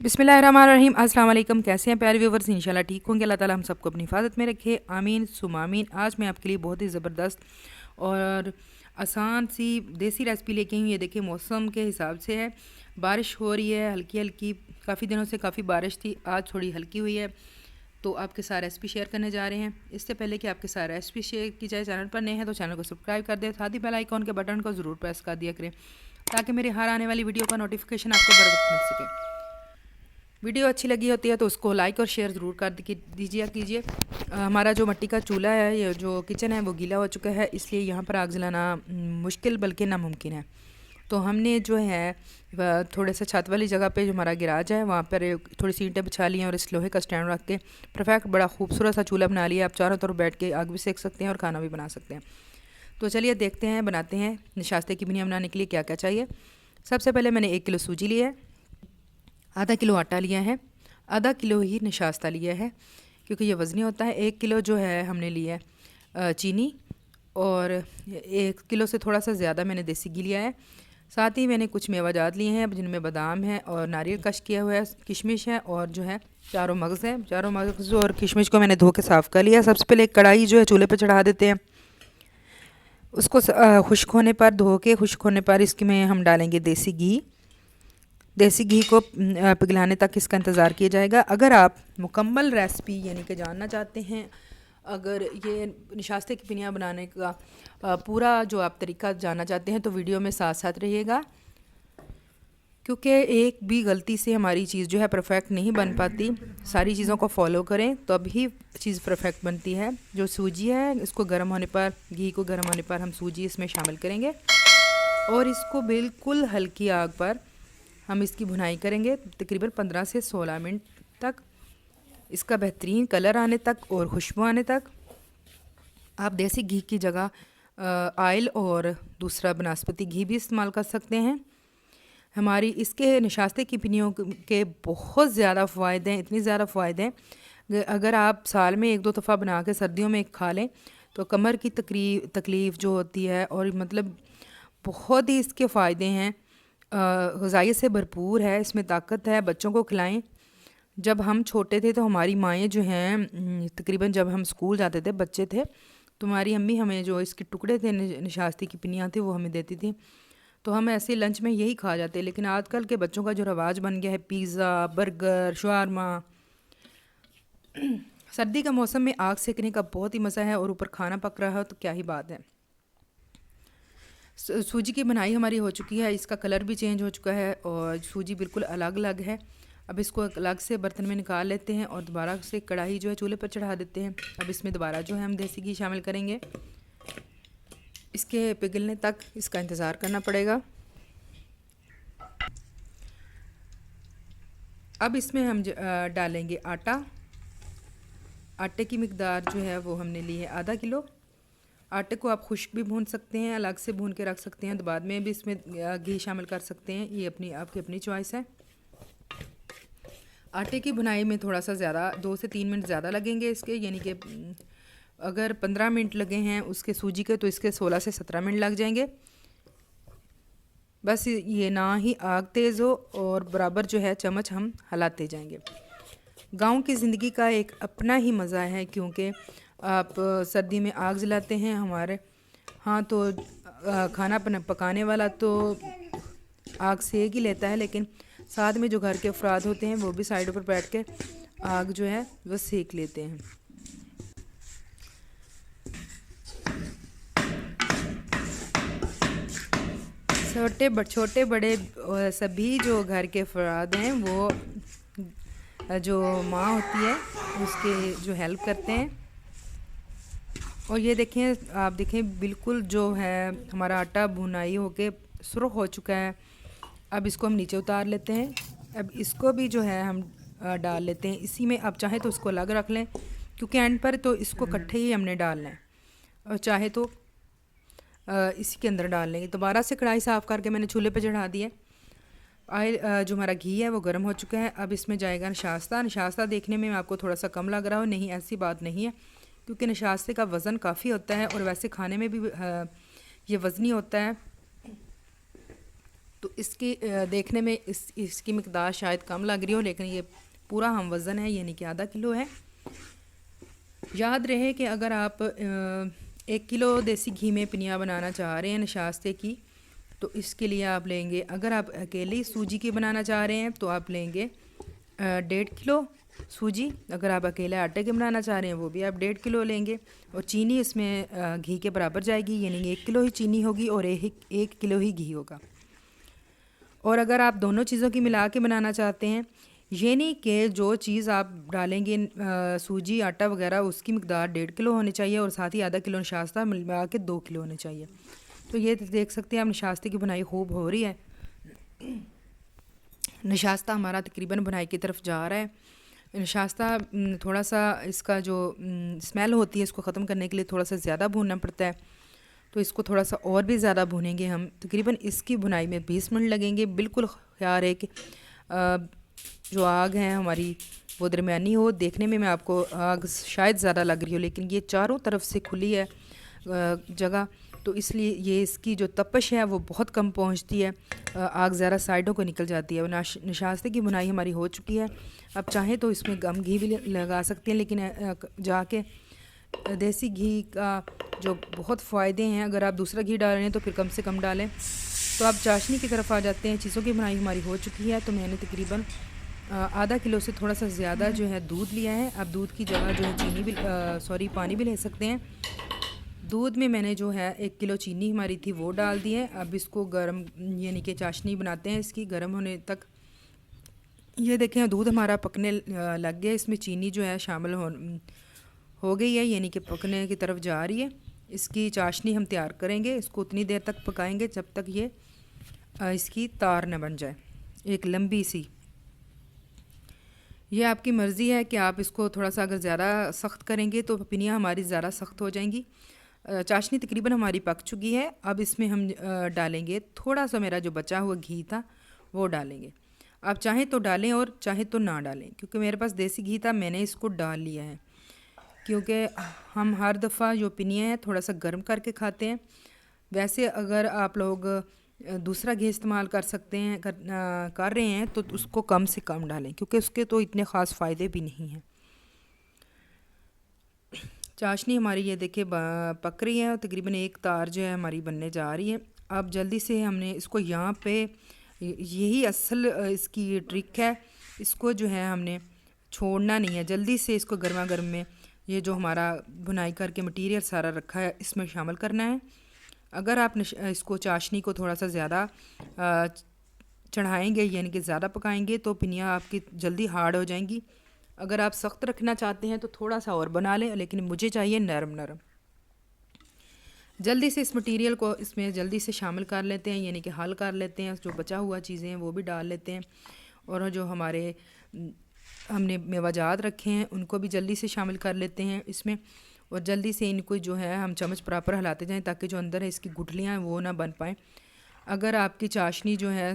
बिस्मिल्लाहिर्रहमानिर्रहीम। अस्सलाम वालेकुम। कैसे हैं प्यारे व्यूवर्स? इंशाल्लाह ठीक होंगे। अल्लाह ताला हम सबको अपनी हिफाजत में रखे, आमीन सुमा आमीन। आज मैं आपके लिए बहुत ही ज़बरदस्त और आसान सी देसी रेसिपी लेके आई हूँ। ये देखिए मौसम के हिसाब से है, बारिश हो रही है हल्की हल्की। काफ़ी दिनों से काफ़ी बारिश थी, आज थोड़ी हल्की हुई है, तो आपके साथ रेसिपी शेयर करने जा रहे हैं। इससे पहले कि आपके साथ रेसिपी शेयर की जाए, चैनल पर नए हैं तो चैनल को सब्सक्राइब कर दें, साथ ही बेल आइकॉन के बटन को ज़रूर प्रेस कर दिया करें ताकि मेरी हर आने वाली वीडियो का नोटिफिकेशन आपको बर वक्त मिल सके। वीडियो अच्छी लगी होती है तो उसको लाइक और शेयर ज़रूर कर दीजिए कीजिए। हमारा जो मिट्टी का चूल्हा है, ये जो किचन है वो गीला हो चुका है, इसलिए यहाँ पर आग जलाना मुश्किल बल्कि नामुमकिन है। तो हमने जो है थोड़े से छत वाली जगह पे जो हमारा गिराज है वहाँ पर थोड़ी सी ईंटें बिछा ली हैं और इस लोहे का स्टैंड रख के परफेक्ट बड़ा खूबसूरत सा चूल्हा बना लिया। आप चारों तरफ बैठ के आग भी सेक सकते हैं और खाना भी बना सकते हैं। तो चलिए देखते हैं, बनाते हैं निशास्ते की पिनिया बनाने के लिए क्या क्या चाहिए। सबसे पहले मैंने 1 किलो सूजी ली है, आधा किलो आटा लिया है, आधा किलो ही निशास्ता लिया है क्योंकि ये वज़नी होता है। 1 किलो जो है हमने लिया है चीनी, और 1 किलो से थोड़ा सा ज़्यादा मैंने देसी घी लिया है। साथ ही मैंने कुछ मेवाजात लिए हैं जिनमें बादाम है और नारियल कश किया हुआ है, किशमिश है और जो है चारों मगज़ हैं। चारों मगज़ और किशमिश को मैंने धो के साफ़ कर लिया। सबसे पहले एक कढ़ाई जो है चूल्हे पर चढ़ा देते हैं। उसको खुश्क होने पर, धो के खुश्क होने पर इसमें हम डालेंगे देसी घी। देसी घी को पिघलाने तक इसका इंतज़ार किया जाएगा। अगर आप मुकम्मल रेसिपी यानी कि जानना चाहते हैं, अगर ये निशास्ते की पिनिया बनाने का पूरा जो आप तरीका जानना चाहते हैं तो वीडियो में साथ साथ रहिएगा, क्योंकि एक भी गलती से हमारी चीज़ जो है परफेक्ट नहीं बन पाती। सारी चीज़ों को फॉलो करें तभी चीज़ परफेक्ट बनती है। जो सूजी है इसको गर्म होने पर, घी को गर्म होने पर हम सूजी इसमें शामिल करेंगे और इसको बिल्कुल हल्की आग पर हम इसकी भुनाई करेंगे तकरीबन 15 से 16 मिनट तक, इसका बेहतरीन कलर आने तक और खुशबू आने तक। आप देसी घी की जगह ऑयल और दूसरा बनस्पति घी भी इस्तेमाल कर सकते हैं। हमारी इसके निशास्ते की पिनियों के बहुत ज़्यादा फ़ायदे हैं, इतनी ज़्यादा फ़ायदे हैं। अगर आप साल में 1-2 दफ़ा बना के सर्दियों में खा लें तो कमर की तकलीफ़ जो होती है, और मतलब बहुत ही इसके फ़ायदे हैं। ग़िज़ाइयत से भरपूर है, इसमें ताकत है। बच्चों को खिलाएं। जब हम छोटे थे तो हमारी माएँ जो हैं, तकरीबन जब हम स्कूल जाते थे, बच्चे थे, तो हमारी अम्मी हमें जो इसके टुकड़े थे निशास्ती की पिनियाँ थी वो हमें देती थी, तो हम ऐसे लंच में यही खा जाते। लेकिन आजकल के बच्चों का जो रवाज बन गया है पिज़्ज़ा, बर्गर, शवारमा, सर्दी का मौसम में आग सेकने का बहुत ही मज़ा है और ऊपर खाना पक रहा है तो क्या ही बात है। सूजी की बनाई हमारी हो चुकी है, इसका कलर भी चेंज हो चुका है और सूजी बिल्कुल अलग अलग है। अब इसको अलग से बर्तन में निकाल लेते हैं और दोबारा से कढ़ाई जो है चूल्हे पर चढ़ा देते हैं। अब इसमें दोबारा जो है हम देसी घी शामिल करेंगे। इसके पिघलने तक इसका इंतज़ार करना पड़ेगा। अब इसमें हम डालेंगे आटा। आटे की मिकदार जो है वो हमने ली है आधा किलो। आटे को आप खुश्क भी भून सकते हैं, अलग से भून के रख सकते हैं, तो बाद में भी इसमें घी शामिल कर सकते हैं, ये आपकी अपनी चॉइस है। आटे की भुनाई में थोड़ा सा ज़्यादा 2 से 3 मिनट ज़्यादा लगेंगे इसके, यानी कि अगर 15 मिनट लगे हैं उसके सूजी के तो इसके 16 से 17 मिनट लग जाएंगे। बस ये ना ही आग तेज़ हो और बराबर जो है चम्मच हम हिलाते जाएंगे। गांव की ज़िंदगी का एक अपना ही मज़ा है, क्योंकि आप सर्दी में आग जलाते हैं। हमारे हाँ तो खाना पकाने वाला तो आग सेक ही लेता है, लेकिन साथ में जो घर के अफराद होते हैं वो भी साइड पर बैठ के आग जो है वो सेक लेते हैं। छोटे बड़े सभी जो घर के अफराद हैं वो जो माँ होती है उसके जो हेल्प करते हैं। और ये देखें, आप देखें बिल्कुल जो है हमारा आटा भुनाई होके सुर्ख हो चुका है। अब इसको हम नीचे उतार लेते हैं। अब इसको भी जो है हम डाल लेते हैं इसी में। आप चाहे तो इसको अलग रख लें, क्योंकि एंड पर तो इसको इकट्ठे ही हमने डालना है, और चाहे तो इसी के अंदर डाल लेंगे। दोबारा से कढ़ाई साफ़ करके मैंने चूल्हे पे चढ़ा दिया। ऑयल जो हमारा घी है वो गर्म हो चुका है। अब इसमें जाएगा निशास्ता। निशास्ता देखने में आपको थोड़ा सा कम लग रहा हो, नहीं ऐसी बात नहीं है, क्योंकि निशास्ते का वज़न काफ़ी होता है और वैसे खाने में भी ये वज़नी होता है। तो इसकी देखने में इसकी मिकदार शायद कम लग रही हो, लेकिन ये पूरा हम वज़न है, यानी कि आधा किलो है। याद रहे कि अगर आप 1 किलो देसी घी में पिनिया बनाना चाह रहे हैं नशास्ते की, तो इसके लिए आप लेंगे, अगर आप अकेली सूजी की बनाना चाह रहे हैं तो आप लेंगे 1.5 किलो सूजी। अगर आप अकेले आटे के बनाना चाह रहे हैं वो भी आप 1.5 किलो लेंगे। और चीनी इसमें घी के बराबर जाएगी, यानी 1 किलो ही चीनी होगी और 1 किलो ही घी होगा। और अगर आप दोनों चीज़ों की मिला के बनाना चाहते हैं, यानी कि जो चीज़ आप डालेंगे सूजी आटा वगैरह, उसकी मिकदार 1.5 किलो होनी चाहिए और साथ ही आधा किलो नशास्ता मिला के 2 किलो होने चाहिए। तो ये देख सकते हैं आप नशास्ते की बुनाई खूब हो रही है। नशास्ता हमारा तकरीबन बुनाई की तरफ जा रहा है। नशास्ता थोड़ा सा इसका जो स्मेल होती है इसको ख़त्म करने के लिए थोड़ा सा ज़्यादा भूनना पड़ता है, तो इसको थोड़ा सा और भी ज़्यादा भूनेंगे हम। तकरीबन इसकी बुनाई में 20 मिनट लगेंगे। बिल्कुल ख्याल है कि जो आग है हमारी वो दरमियानी हो। देखने में मैं आपको आग शायद ज़्यादा लग रही हो, लेकिन ये चारों तरफ से खुली है जगह, तो इसलिए ये इसकी जो तपश है वो बहुत कम पहुंचती है, आग ज़रा साइडों को निकल जाती है। नशास्ते की बुनाई हमारी हो चुकी है। अब चाहें तो इसमें कम घी भी लगा सकते हैं, लेकिन जाके देसी घी का जो बहुत फ़ायदे हैं, अगर आप दूसरा घी डाल रहे हैं तो फिर कम से कम डालें। तो अब चाशनी की तरफ आ जाते हैं। चीज़ों की बुनाई हमारी हो चुकी है, तो मैंने तकरीबन आधा किलो से थोड़ा सा ज़्यादा जो है दूध लिया है। अब दूध की जगह जो है चीनी भी पानी भी ले सकते हैं। दूध में मैंने जो है 1 किलो चीनी हमारी थी वो डाल दी है। अब इसको गर्म यानी कि चाशनी बनाते हैं इसकी गर्म होने तक। ये देखें दूध हमारा पकने लग गया, इसमें चीनी जो है शामिल हो गई है, यानी कि पकने की तरफ जा रही है। इसकी चाशनी हम तैयार करेंगे, इसको उतनी देर तक पकाएंगे जब तक ये इसकी तार न बन जाए एक लंबी सी। ये आपकी मर्ज़ी है कि आप इसको थोड़ा सा अगर ज़्यादा सख्त करेंगे तो पिनियाँ हमारी ज़्यादा सख्त हो जाएंगी। चाशनी तकरीबन हमारी पक चुकी है। अब इसमें हम डालेंगे थोड़ा सा मेरा जो बचा हुआ घी था वो डालेंगे। आप चाहें तो डालें और चाहें तो ना डालें, क्योंकि मेरे पास देसी घी था मैंने इसको डाल लिया है, क्योंकि हम हर दफ़ा जो पिनियाँ हैं थोड़ा सा गर्म करके खाते हैं। वैसे अगर आप लोग दूसरा घी इस्तेमाल कर सकते हैं कर रहे हैं तो उसको कम से कम डालें, क्योंकि उसके तो इतने ख़ास फ़ायदे भी नहीं हैं। चाशनी हमारी ये देखिए पक रही है और तकरीबन एक तार जो है हमारी बनने जा रही है। अब जल्दी से हमने इसको यहाँ पे, यही असल इसकी ट्रिक है, इसको जो है हमने छोड़ना नहीं है। जल्दी से इसको गर्मा गर्म में ये जो हमारा बुनाई करके मटेरियल सारा रखा है इसमें शामिल करना है। अगर आप इसको चाशनी को थोड़ा सा ज़्यादा चढ़ाएंगे यानी कि ज़्यादा पकाएंगे तो पिनियाँ आपकी जल्दी हार्ड हो जाएंगी। अगर आप सख्त रखना चाहते हैं तो थोड़ा सा और बना लें, लेकिन मुझे चाहिए नरम नरम। जल्दी से इस मटेरियल को इसमें जल्दी से शामिल कर लेते हैं, यानी कि हल कर लेते हैं। जो बचा हुआ चीज़ें हैं वो भी डाल लेते हैं, और जो हमारे हमने मेवाजात रखे हैं उनको भी जल्दी से शामिल कर लेते हैं इसमें। और जल्दी से इनको जो है हम चम्मच बराबर हिलाते जाएं ताकि जो अंदर है इसकी गुठलियाँ हैं वो ना बन पाएँ। अगर आपकी चाशनी जो है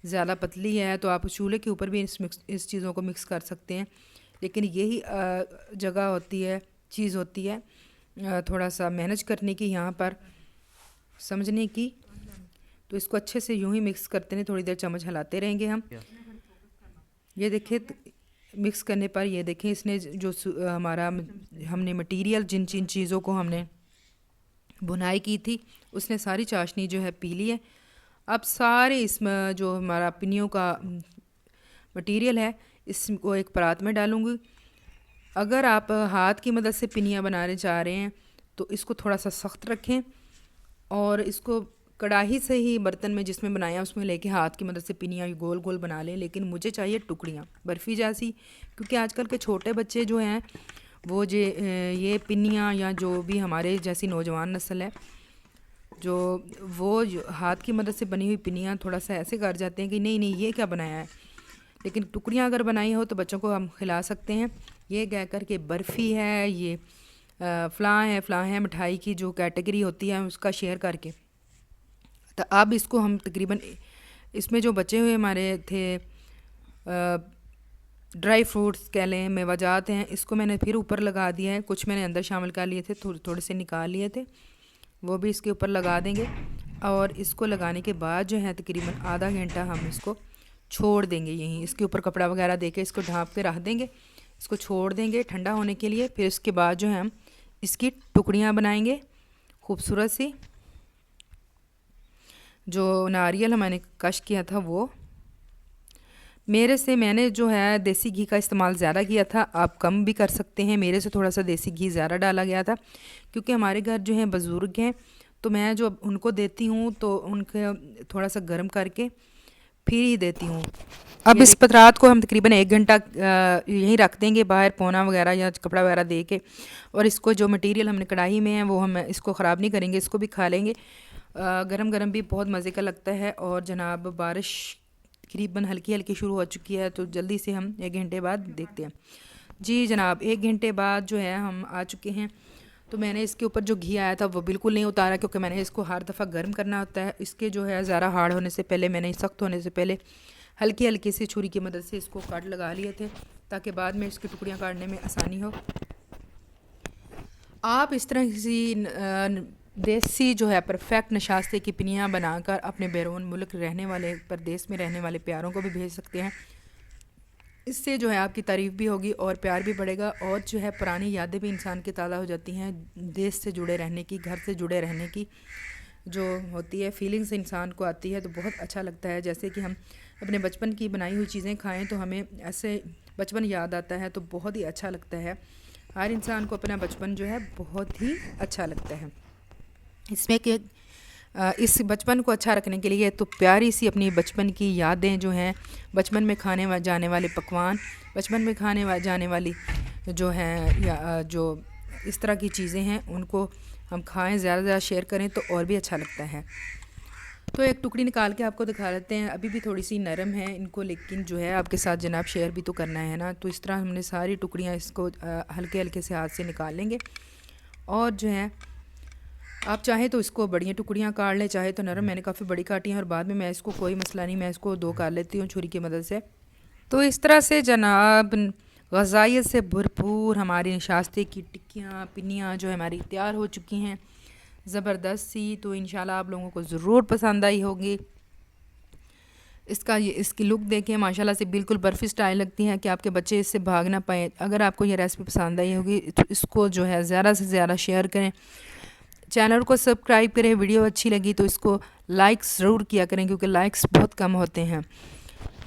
ज़्यादा पतली है तो आप चूल्हे के ऊपर भी इस चीज़ों को मिक्स कर सकते हैं, लेकिन यही जगह होती है, चीज़ होती है थोड़ा सा मैनेज करने की, यहाँ पर समझने की। तो इसको अच्छे से यूं ही मिक्स करते हैं, थोड़ी देर चम्मच हिलाते रहेंगे हम। ये देखिए मिक्स करने पर ये देखें इसने जो हमारा हमने मटेरियल जिन जिन चीज़ों को हमने बुनाई की थी उसने सारी चाशनी जो है पी ली है। अब सारे इसमें जो हमारा पिनियों का मटेरियल है इसको एक परात में डालूँगी। अगर आप हाथ की मदद से पिनियाँ बनाने चाह रहे हैं तो इसको थोड़ा सा सख्त रखें और इसको कढ़ाई से ही बर्तन में जिसमें बनाया उसमें लेके हाथ की मदद से पिनियाँ गोल गोल बना लें। लेकिन मुझे चाहिए टुकड़ियाँ बर्फ़ी जैसी, क्योंकि आजकल के छोटे बच्चे जो हैं वो ये पिनियाँ या जो भी हमारे जैसी नौजवान नस्ल है जो हाथ की मदद से बनी हुई पिनियाँ थोड़ा सा ऐसे कर जाते हैं कि नहीं नहीं ये क्या बनाया है। लेकिन टुकड़ियाँ अगर बनाई हो तो बच्चों को हम खिला सकते हैं, ये कह कर के बर्फ़ी है, ये फ़लाँ है मिठाई की जो कैटेगरी होती है उसका शेयर करके। तो अब इसको हम तकरीबन इसमें जो बचे हुए हमारे थे ड्राई फ्रूट्स कह लें, मेवाजात हैं, इसको मैंने फिर ऊपर लगा दिया है। कुछ मैंने अंदर शामिल कर लिए थे, थोड़े से निकाल लिए थे, वो भी इसके ऊपर लगा देंगे। और इसको लगाने के बाद जो है तकरीबन आधा घंटा हम इसको छोड़ देंगे। यहीं इसके ऊपर कपड़ा वगैरह दे के इसको ढाँप के रख देंगे, इसको छोड़ देंगे ठंडा होने के लिए। फिर उसके बाद जो है हम इसकी टुकड़ियाँ बनाएंगे खूबसूरत सी। जो नारियल मैंने कश किया था वो मैंने जो है देसी घी का इस्तेमाल ज़्यादा किया था, आप कम भी कर सकते हैं। मेरे से थोड़ा सा देसी घी ज़्यादा डाला गया था क्योंकि हमारे घर जो है बुज़ुर्ग हैं, तो मैं जो उनको देती हूँ तो उनके थोड़ा सा गर्म करके फिर ही देती हूँ। अब इस पतरात को हम तकरीबन 1 घंटा यहीं रख देंगे बाहर, पौना वगैरह या कपड़ा वगैरह दे के। और इसको जो मटेरियल हमने कढ़ाई में है वो हम इसको ख़राब नहीं करेंगे, इसको भी खा लेंगे। गरम गरम भी बहुत मज़े का लगता है। और जनाब बारिश तकरीबन हल्की हल्की शुरू हो चुकी है, तो जल्दी से हम 1 घंटे बाद देखते हैं। जी जनाब 1 घंटे बाद जो है हम आ चुके हैं। तो मैंने इसके ऊपर जो घी आया था वो बिल्कुल नहीं उतारा क्योंकि मैंने इसको हर दफ़ा गर्म करना होता है। इसके जो है ज़रा हार्ड होने से पहले मैंने सख्त होने से पहले हल्की हल्की सी छुरी की मदद से इसको काट लगा लिए थे ताकि बाद में इसकी टुकड़ियाँ काटने में आसानी हो। आप इस तरह की देसी जो है परफेक्ट नशास्ते की पिनियाँ बनाकर अपने बैरून मुल्क रहने वाले, परदेश में रहने वाले प्यारों को भी भेज सकते हैं। इससे जो है आपकी तारीफ़ भी होगी और प्यार भी बढ़ेगा और जो है पुरानी यादें भी इंसान की ताज़ा हो जाती हैं। देश से जुड़े रहने की, घर से जुड़े रहने की जो होती है फीलिंग्स इंसान को आती है, तो बहुत अच्छा लगता है। जैसे कि हम अपने बचपन की बनाई हुई चीज़ें खाएं तो हमें ऐसे बचपन याद आता है, तो बहुत ही अच्छा लगता है। हर इंसान को अपना बचपन जो है बहुत ही अच्छा लगता है। इसमें कि इस बचपन को अच्छा रखने के लिए तो प्यारी सी अपनी बचपन की यादें जो हैं, बचपन में खाने जाने वाले पकवान, बचपन में खाने जाने वाली जो हैं या जो इस तरह की चीज़ें हैं उनको हम खाएं, ज़्यादा शेयर करें तो और भी अच्छा लगता है। तो एक टुकड़ी निकाल के आपको दिखा देते हैं। अभी भी थोड़ी सी नरम है इनको, लेकिन जो है आपके साथ जनाब शेयर भी तो करना है ना। तो इस तरह हमने सारी टुकड़ियाँ इसको हल्के हल्के से हाथ से निकाल लेंगे। और जो है आप चाहें तो इसको बड़ियाँ टुकड़ियाँ काट लें, चाहे तो नरम। मैंने काफ़ी बड़ी काटी हैं और बाद में मैं इसको कोई मसला नहीं, मैं इसको 2 काट लेती हूँ छुरी की मदद से। तो इस तरह से जनाब ग़ज़ाइयत से भरपूर हमारी नशास्ते की टिक्कियाँ पिनियाँ जो हमारी तैयार हो चुकी हैं ज़बरदस्त सी। तो इंशाल्लाह आप लोगों को ज़रूर पसंद आई होगी। इसकी लुक देखें माशाल्लाह से बिल्कुल बर्फ़ी स्टाइल लगती है कि आपके बच्चे इससे भाग ना पाएँ। अगर आपको ये रेसिपी पसंद आई होगी तो इसको जो है ज़्यादा से ज़्यादा शेयर करें, चैनल को सब्सक्राइब करें। वीडियो अच्छी लगी तो इसको लाइक्स ज़रूर किया करें क्योंकि लाइक्स बहुत कम होते हैं।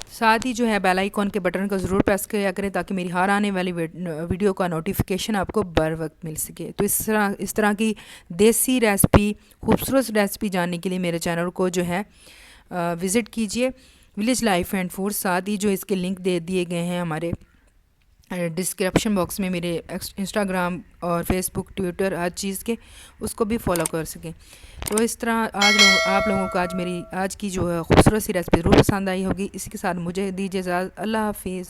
साथ ही जो है बेल आइकॉन के बटन को ज़रूर प्रेस किया करें ताकि मेरी हर आने वाली वीडियो का नोटिफिकेशन आपको बर वक्त मिल सके। तो इस तरह की देसी रेसिपी, खूबसूरत रेसिपी जानने के लिए मेरे चैनल को जो है विज़िट कीजिए, विलेज लाइफ एंड फूड। साथ ही जो इसके लिंक दे दिए गए हैं हमारे डिस्क्रिप्शन बॉक्स में, मेरे इंस्टाग्राम और फेसबुक ट्विटर हर चीज़ के, उसको भी फॉलो कर सकें। तो इस तरह आप लोगों को आज की जो है खूबसूरत सी रेसिपी ज़रूर पसंद आई होगी। इसी के साथ मुझे दीजिए इजाज़त। अल्लाह हाफिज़।